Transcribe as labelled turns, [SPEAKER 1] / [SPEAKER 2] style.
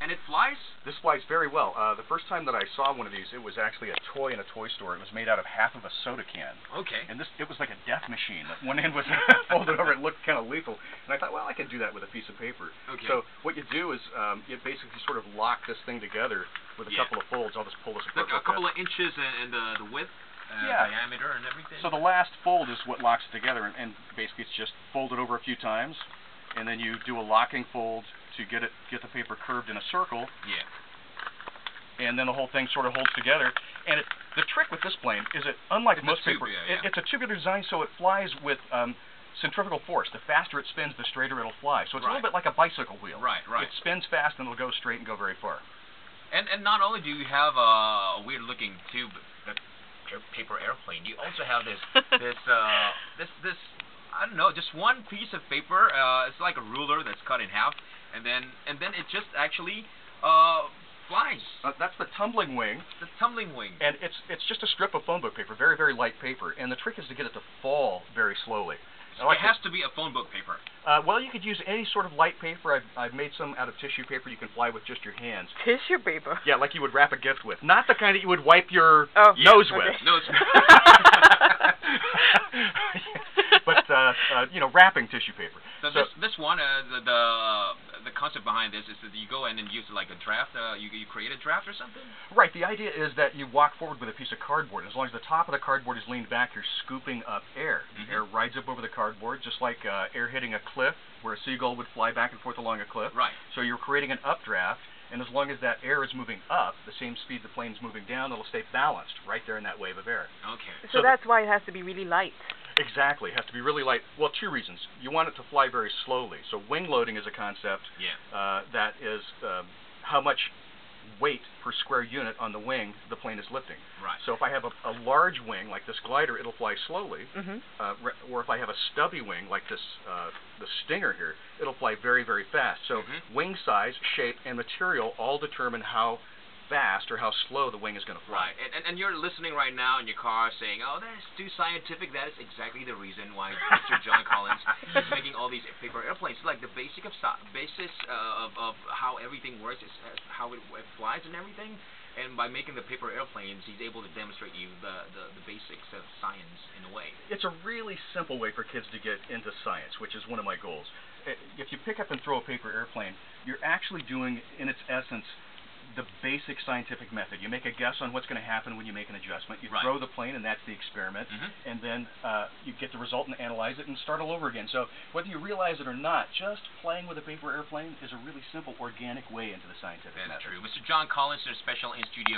[SPEAKER 1] And it flies?
[SPEAKER 2] This flies very well. The first time that I saw one of these, it was actually a toy in a toy store. It was made out of half of a soda can.
[SPEAKER 1] Okay.
[SPEAKER 2] And it was like a death machine. One end was folded over. It looked kind of lethal. And I thought, well, I could do that with a piece of paper.
[SPEAKER 1] Okay.
[SPEAKER 2] So what you do is you basically sort of lock this thing together with a couple of folds. I'll just pull this apart.
[SPEAKER 1] Like a couple of inches and the width, diameter and everything?
[SPEAKER 2] So the last fold is what locks it together. And basically it's just folded over a few times. And then you do a locking fold to get the paper curved in a circle.
[SPEAKER 1] Yeah.
[SPEAKER 2] And then the whole thing sort of holds together. And the trick with this plane is that, unlike most paper, it's a tubular design, so it flies with centrifugal force. The faster it spins, the straighter it'll fly. So it's a little bit like a bicycle wheel.
[SPEAKER 1] Right.
[SPEAKER 2] It spins fast and it'll go straight and go very far.
[SPEAKER 1] And not only do you have a weird-looking tube, the paper airplane, you also have this I don't know, just one piece of paper. It's like a ruler that's cut in half, and then it just actually flies.
[SPEAKER 2] That's the tumbling wing.
[SPEAKER 1] The tumbling wing.
[SPEAKER 2] And it's just a strip of phone book paper, very, very light paper. And the trick is to get it to fall very slowly.
[SPEAKER 1] So it has to be a phone book paper.
[SPEAKER 2] Well, you could use any sort of light paper. I've made some out of tissue paper you can fly with just your hands.
[SPEAKER 3] Tissue paper?
[SPEAKER 2] Yeah, like you would wrap a gift with. Not the kind that you would wipe your nose with.
[SPEAKER 1] Nose.
[SPEAKER 2] But, you know, wrapping tissue paper.
[SPEAKER 1] So this one, the concept behind this is that you go in and use like a draft, you create a draft or something?
[SPEAKER 2] Right, the idea is that you walk forward with a piece of cardboard. As long as the top of the cardboard is leaned back, you're scooping up air. Air rides up over the cardboard, just like air hitting a cliff, where a seagull would fly back and forth along a cliff.
[SPEAKER 1] Right.
[SPEAKER 2] So you're creating an updraft, and as long as that air is moving up, the same speed the plane's moving down, it'll stay balanced right there in that wave of air.
[SPEAKER 1] Okay.
[SPEAKER 3] So that's why it has to be really light.
[SPEAKER 2] Exactly. It has to be really light. Well, two reasons. You want it to fly very slowly. So wing loading is a concept that is how much weight per square unit on the wing the plane is lifting.
[SPEAKER 1] Right.
[SPEAKER 2] So if I have a large wing like this glider, it'll fly slowly. Or if I have a stubby wing like this, the Stinger here, it'll fly very, very fast. So wing size, shape, and material all determine how fast or how slow the wing is going to fly.
[SPEAKER 1] Right, and you're listening right now in your car saying, oh, that's too scientific. That is exactly the reason why Mr. John Collins is making all these paper airplanes. Like the basis of how everything works is how it flies and everything. And by making the paper airplanes, he's able to demonstrate you the basics of science in a way.
[SPEAKER 2] It's a really simple way for kids to get into science, which is one of my goals. If you pick up and throw a paper airplane, you're actually doing, in its essence, the basic scientific method. You make a guess on what's going to happen when you make an adjustment. You throw the plane, and that's the experiment. And then you get the result and analyze it and start all over again. So whether you realize it or not, just playing with a paper airplane is a really simple, organic way into the scientific method.
[SPEAKER 1] That's true. Mr. John Collins, special in studio.